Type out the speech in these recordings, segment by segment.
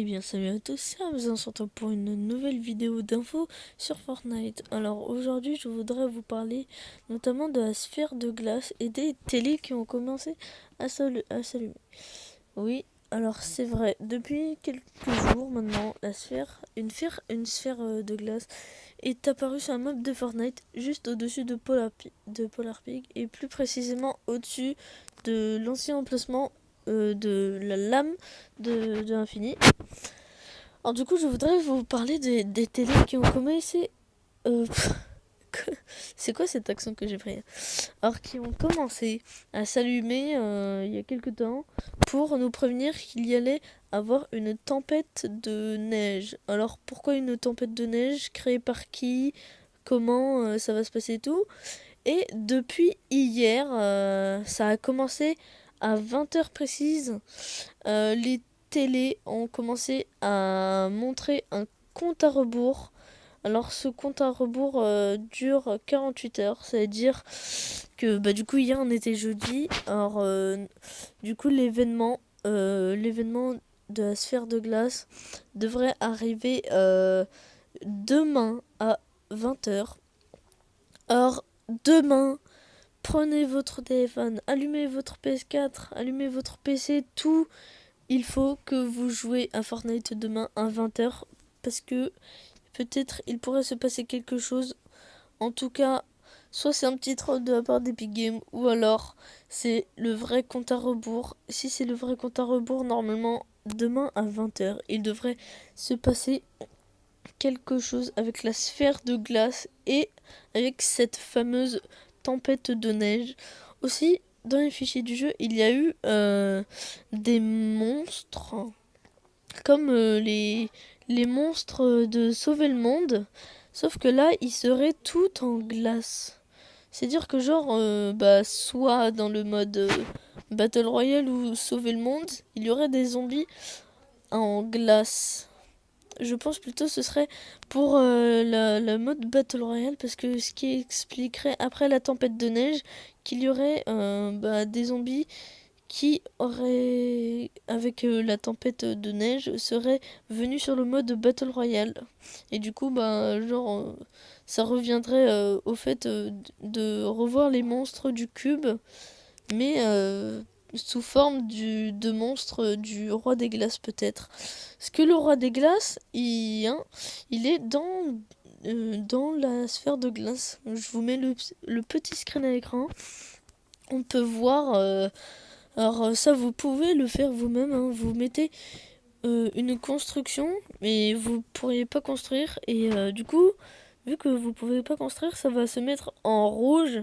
Eh bien salut à tous, c'est Hamza, on se retrouve pour une nouvelle vidéo d'infos sur Fortnite. Alors aujourd'hui je voudrais vous parler notamment de la sphère de glace et des télés qui ont commencé à s'allumer. Oui, alors c'est vrai, depuis quelques jours maintenant, une sphère de glace est apparue sur un mob de Fortnite juste au-dessus de Polar Pig et plus précisément au-dessus de l'ancien emplacement de la lame de l'infini. Alors du coup, je voudrais vous parler des télés qui ont commencé... Euh, c'est quoi cet accent que j'ai pris? Alors qui ont commencé à s'allumer il y a quelques temps pour nous prévenir qu'il y allait avoir une tempête de neige. Alors pourquoi une tempête de neige? Créée par qui? Comment ça va se passer et tout? Et depuis hier, ça a commencé à 20 h précises. Les télés ont commencé à montrer un compte à rebours. Alors ce compte à rebours dure 48 heures, c'est-à-dire que du coup hier on était jeudi. Alors du coup l'événement de la sphère de glace devrait arriver demain à 20 h. Alors demain, prenez votre téléphone, allumez votre PS4, allumez votre PC, tout. Il faut que vous jouez à Fortnite demain à 20 h parce que peut-être il pourrait se passer quelque chose. En tout cas, soit c'est un petit troll de la part d'Epic Games ou alors c'est le vrai compte à rebours. Si c'est le vrai compte à rebours, normalement demain à 20 h, il devrait se passer quelque chose avec la sphère de glace et avec cette fameuse tempête de neige. Aussi, dans les fichiers du jeu, il y a eu des monstres comme les monstres de Sauver le Monde, sauf que là, ils seraient tout en glace. C'est-à-dire que genre, soit dans le mode Battle Royale ou Sauver le Monde, il y aurait des zombies en glace. Je pense plutôt ce serait pour la mode Battle Royale, parce que ce qui expliquerait après la tempête de neige qu'il y aurait des zombies qui aurait, avec la tempête de neige, serait venu sur le mode Battle Royale. Et du coup, ça reviendrait au fait de revoir les monstres du cube, mais sous forme de monstres du roi des glaces peut-être. Parce que le roi des glaces, il est dans la sphère de glace. Je vous mets le petit screen à l'écran. On peut voir... alors ça, vous pouvez le faire vous-même, hein. Vous mettez une construction, mais vous pourriez pas construire. Et du coup, vu que vous pouvez pas construire, ça va se mettre en rouge.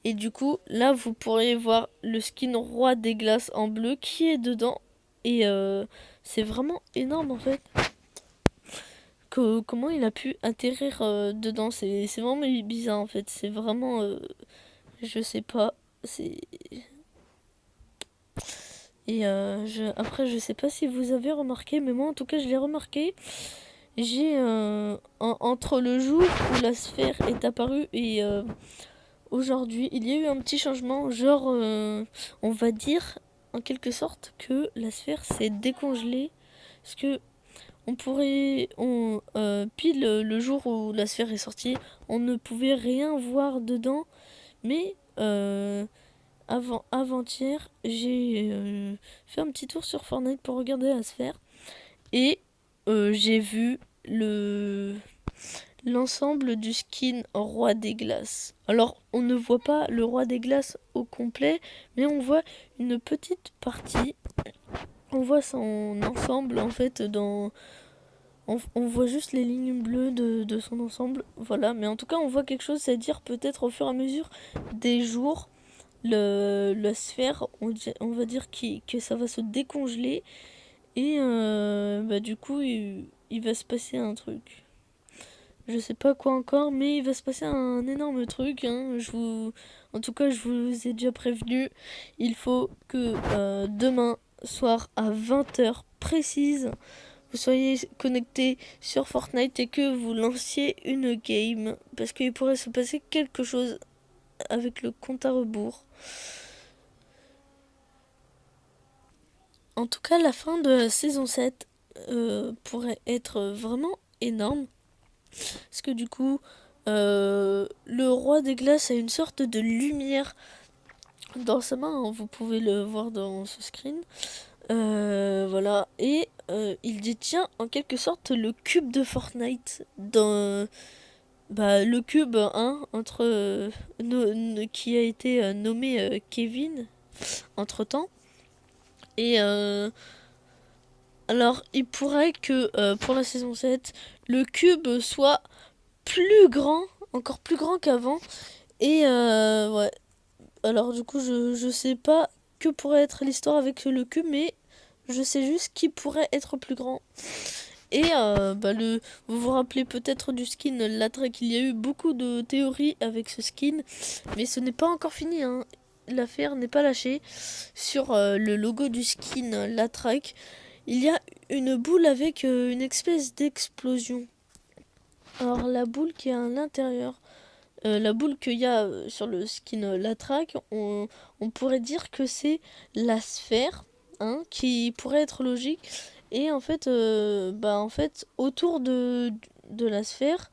Et du coup, là, vous pourrez voir le skin roi des glaces en bleu qui est dedans. Et c'est vraiment énorme en fait. Comment il a pu atterrir dedans, c'est vraiment bizarre en fait. C'est vraiment... je sais pas. C'est... Et après, je sais pas si vous avez remarqué, mais moi en tout cas, je l'ai remarqué. J'ai entre le jour où la sphère est apparue et aujourd'hui, il y a eu un petit changement. Genre, on va dire en quelque sorte que la sphère s'est décongelée. Parce que pile le jour où la sphère est sortie, on ne pouvait rien voir dedans. Mais avant-hier, j'ai fait un petit tour sur Fortnite pour regarder la sphère. Et j'ai vu l'ensemble du skin roi des glaces. Alors, on ne voit pas le roi des glaces au complet, mais on voit une petite partie. On voit son ensemble en fait on voit juste les lignes bleues de son ensemble. Voilà, mais en tout cas, on voit quelque chose, c'est-à-dire peut-être au fur et à mesure des jours, la sphère, on va dire que ça va se décongeler. Et du coup, il va se passer un truc. Je sais pas quoi encore, mais il va se passer un énorme truc, hein. En tout cas, je vous ai déjà prévenu. Il faut que demain soir à 20 h précise, vous soyez connecté sur Fortnite et que vous lanciez une game. Parce qu'il pourrait se passer quelque chose avec le compte à rebours. En tout cas, la fin de la saison 7 pourrait être vraiment énorme. Parce que du coup, le roi des glaces a une sorte de lumière dans sa main, hein, vous pouvez le voir dans ce screen. Voilà, et il détient en quelque sorte le cube de Fortnite dans le cube entre qui a été nommé Kevin entre temps. Et alors il pourrait que pour la saison 7 le cube soit plus grand, encore plus grand qu'avant. Et ouais, alors du coup je sais pas que pourrait être l'histoire avec le cube, mais je sais juste qui pourrait être plus grand. Et vous vous rappelez peut-être du skin Latrak, il y a eu beaucoup de théories avec ce skin, mais ce n'est pas encore fini, hein. L'affaire n'est pas lâchée. Sur le logo du skin Latrak, il y a une boule avec une espèce d'explosion. Alors la boule qui est à l'intérieur, la boule qu'il y a sur le skin Latrak, on pourrait dire que c'est la sphère, hein, qui pourrait être logique. Et en fait, autour de la sphère,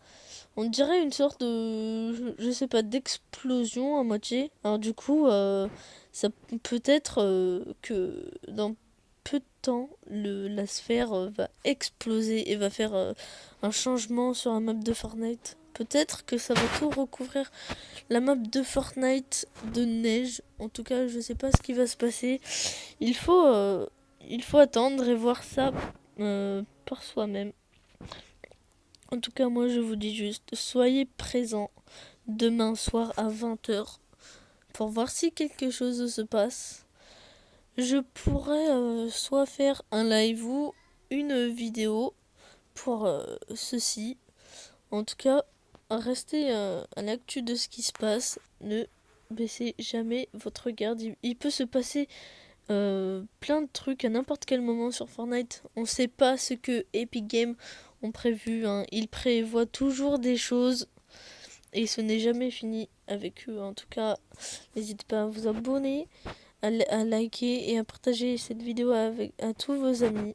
on dirait une sorte de, je sais pas, d'explosion à moitié. Alors du coup, ça peut être que dans peu de temps, la sphère va exploser et va faire un changement sur la map de Fortnite. Peut-être que ça va tout recouvrir la map de Fortnite de neige. En tout cas, je sais pas ce qui va se passer. Il faut attendre et voir ça par soi-même. En tout cas, moi je vous dis juste, soyez présents demain soir à 20h pour voir si quelque chose se passe. Je pourrais soit faire un live ou une vidéo pour ceci. En tout cas, restez à l'actu de ce qui se passe. Ne baissez jamais votre garde. Il peut se passer plein de trucs à n'importe quel moment sur Fortnite. On sait pas ce que Epic Games ont prévu, hein. Ils prévoient toujours des choses et ce n'est jamais fini avec eux. En tout cas, n'hésitez pas à vous abonner, à liker et à partager cette vidéo à tous vos amis.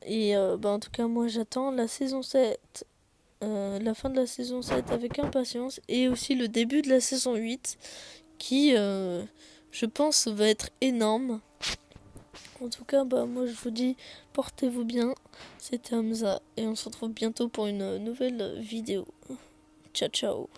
Et en tout cas, moi j'attends la saison 7, la fin de la saison 7 avec impatience, et aussi le début de la saison 8 qui, je pense, va être énorme. En tout cas, moi je vous dis, portez-vous bien. C'était Hamza et on se retrouve bientôt pour une nouvelle vidéo. Ciao ciao.